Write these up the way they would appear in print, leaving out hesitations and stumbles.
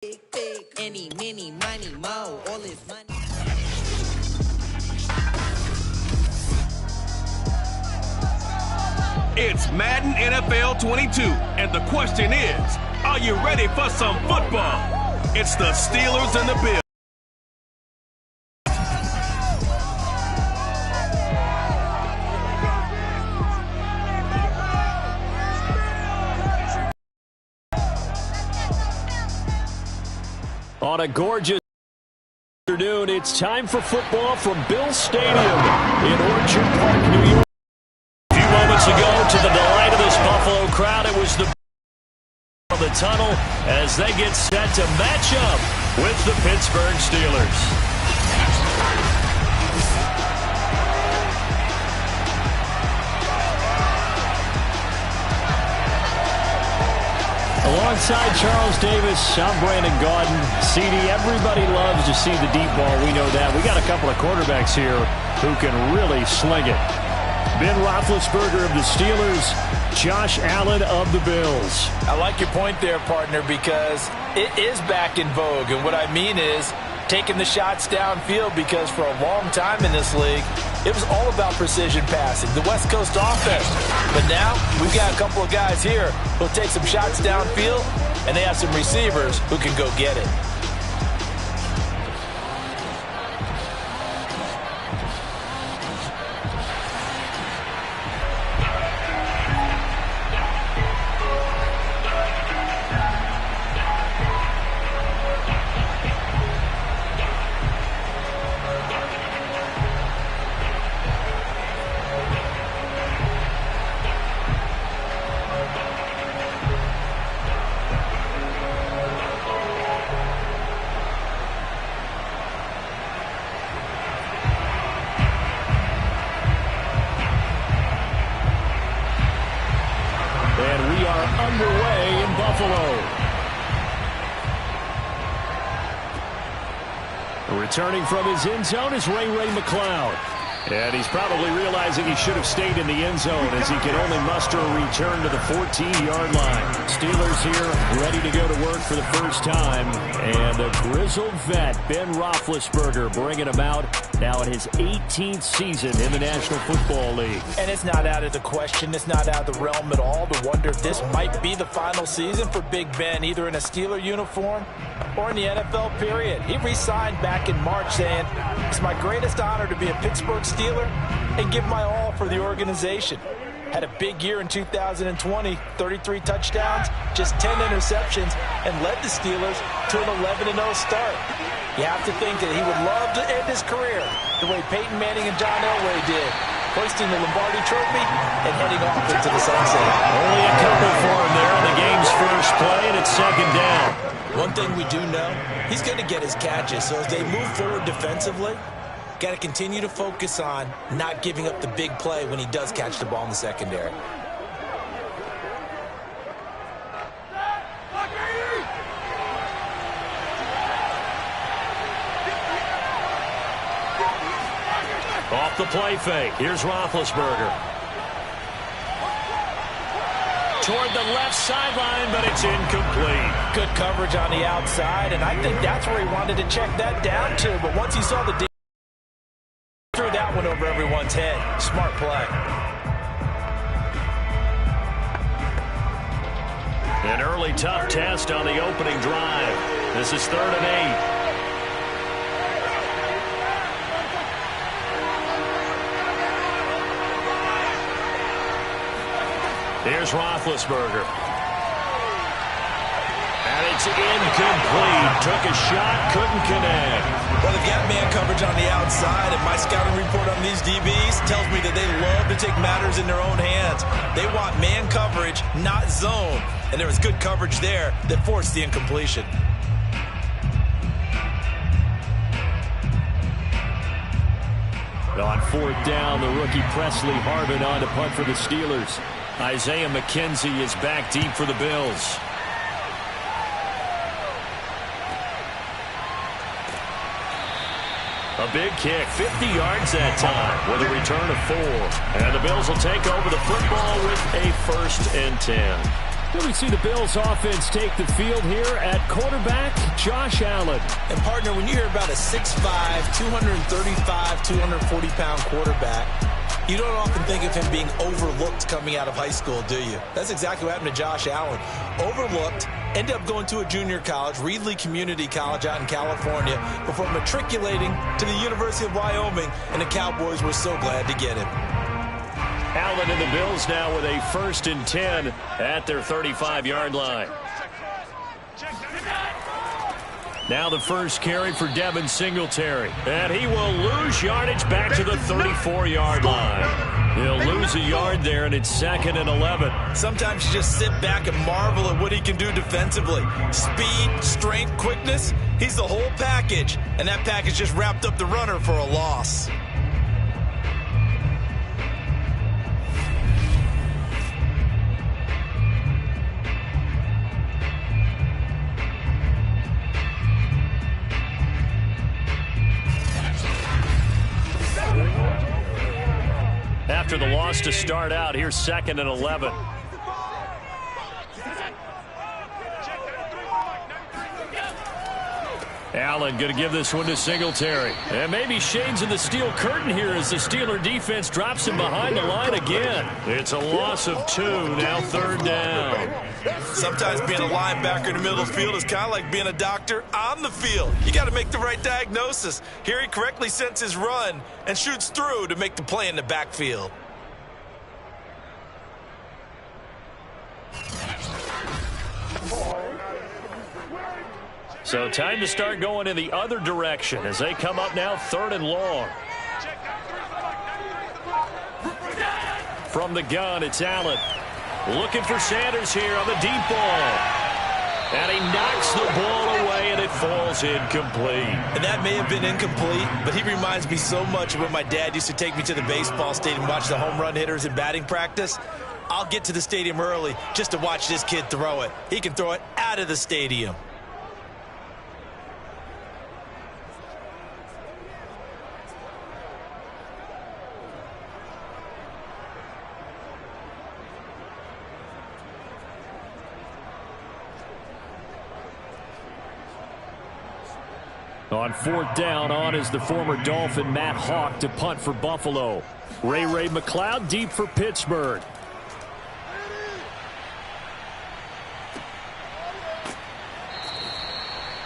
Any, mini, money, mo, all this money. It's Madden NFL 22, and the question is, are you ready for some football? It's the Steelers and the Bills. On a gorgeous afternoon, it's time for football from Bills Stadium in Orchard Park, New York. A few moments ago, to the delight of this Buffalo crowd, it was the tunnel as they get set to match up with the Pittsburgh Steelers. Alongside Charles Davis, I'm Brandon Gaudin. CD, everybody loves to see the deep ball. We know that. We got a couple of quarterbacks here who can really sling it. Ben Roethlisberger of the Steelers, Josh Allen of the Bills. I like your point there, partner, because it is back in vogue. And what I mean is taking the shots downfield, because for a long time in this league, it was all about precision passing, the West Coast offense. But now we've got a couple of guys here who'll take some shots downfield, and they have some receivers who can go get it. Underway in Buffalo. Returning from his end zone is Ray McCloud. And he's probably realizing he should have stayed in the end zone as he can only muster a return to the 14-yard line. Steelers here ready to go to work for the first time. And the grizzled vet, Ben Roethlisberger, bringing him out now in his 18th season in the National Football League. And it's not out of the question. It's not out of the realm at all to wonder if this might be the final season for Big Ben, either in a Steeler uniform or in the NFL period. He re-signed back in March saying, "It's my greatest honor to be a Pittsburgh Steeler and give my all for the organization." Had a big year in 2020, 33 touchdowns, just 10 interceptions, and led the Steelers to an 11-0 start. You have to think that he would love to end his career the way Peyton Manning and John Elway did, hoisting the Lombardi Trophy and heading off into the sunset. Only a couple for him there in the game's first play, and it's second down. One thing we do know, he's going to get his catches, so as they move forward defensively, got to continue to focus on not giving up the big play when he does catch the ball in the secondary. Off the play fake, here's Roethlisberger. Toward the left sideline, but it's incomplete. Good coverage on the outside, and I think that's where he wanted to check that down to. But once he saw the defense, threw that one over everyone's head. Smart play. An early tough test on the opening drive. This is 3rd and 8. Here's Roethlisberger. And it's incomplete. Took a shot, couldn't connect. Well, they've got man coverage on the outside, and my scouting report on these DBs tells me that they love to take matters in their own hands. They want man coverage, not zone. And there was good coverage there that forced the incompletion. On 4th down, the rookie Presley Harvin on to punt for the Steelers. Isaiah McKenzie is back deep for the Bills. A big kick, 50 yards that time with a return of 4. And the Bills will take over the football with a 1st and 10. Then we see the Bills offense take the field here at quarterback, Josh Allen. And partner, when you hear about a 6'5", 235, 240-pound quarterback, you don't often think of him being overlooked coming out of high school, do you? That's exactly what happened to Josh Allen. Overlooked, ended up going to a junior college, Reedley Community College out in California, before matriculating to the University of Wyoming, and the Cowboys were so glad to get him. Allen and the Bills now with a 1st and 10 at their 35-yard line. Now the first carry for Devin Singletary. And he will lose yardage back to the 34-yard line. He'll lose a yard there, and it's 2nd and 11. Sometimes you just sit back and marvel at what he can do defensively. Speed, strength, quickness. He's the whole package. And that package just wrapped up the runner for a loss. After the loss to start out, here's 2nd and 11. Allen going to give this one to Singletary. And maybe shades in the steel curtain here as the Steeler defense drops him behind the line again. It's a loss of 2, now 3rd down. Sometimes being a linebacker in the middle of the field is kind of like being a doctor on the field. You got to make the right diagnosis. Here he correctly sends his run and shoots through to make the play in the backfield. So time to start going in the other direction as they come up now 3rd and long. From the gun, it's Allen. Looking for Sanders here on the deep ball. And he knocks the ball away, and it falls incomplete. And that may have been incomplete, but he reminds me so much of when my dad used to take me to the baseball stadium and watch the home run hitters in batting practice. I'll get to the stadium early just to watch this kid throw it. He can throw it out of the stadium. On 4th down, on is the former Dolphin Matt Hawk to punt for Buffalo. Ray McCloud deep for Pittsburgh.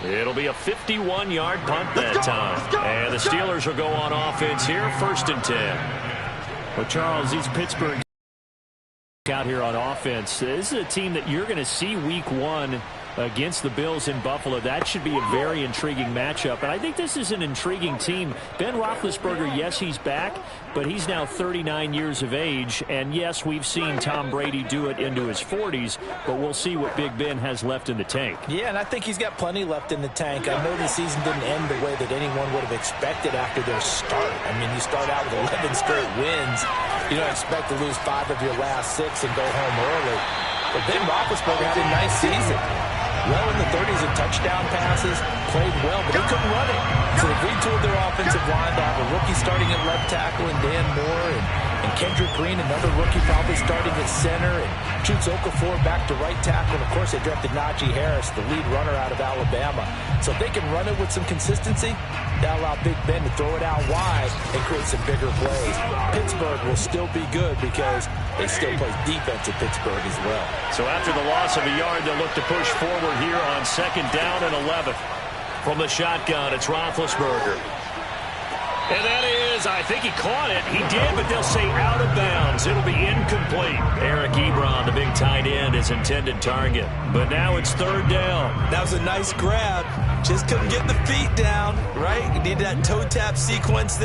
It'll be a 51-yard punt that time. And the Steelers will go on offense here, 1st and 10. Well, Charles, these Pittsburgh out here on offense. This is a team that you're going to see week 1 against the Bills in Buffalo. That should be a very intriguing matchup. And I think this is an intriguing team. Ben Roethlisberger, yes, he's back, but he's now 39 years of age. And yes, we've seen Tom Brady do it into his 40s, but we'll see what Big Ben has left in the tank. Yeah, and I think he's got plenty left in the tank. I know the season didn't end the way that anyone would have expected after their start. I mean, you start out with 11 straight wins. You don't expect to lose 5 of your last 6 and go home early. But Ben Roethlisberger had a nice season. Well in the 30s in touchdown passes, played well, but he couldn't run it. So they retooled their offensive line to have a rookie starting at left tackle and Dan Moore and Kendrick Green, another rookie probably starting at center, and Chutz Okafor back to right tackle. And, of course, they drafted Najee Harris, the lead runner out of Alabama. So if they can run it with some consistency, that'll allow Big Ben to throw it out wide and create some bigger plays. Pittsburgh will still be good because they still play defense at Pittsburgh as well. So after the loss of a yard, they'll look to push forward here on 2nd down and 11. From the shotgun, it's Roethlisberger. And that is, I think he caught it. He did, but they'll say out of bounds. It'll be incomplete. Eric Ebron, the big tight end, is intended target. But now it's 3rd down. That was a nice grab. Just couldn't get the feet down, right? You need that toe tap sequence there.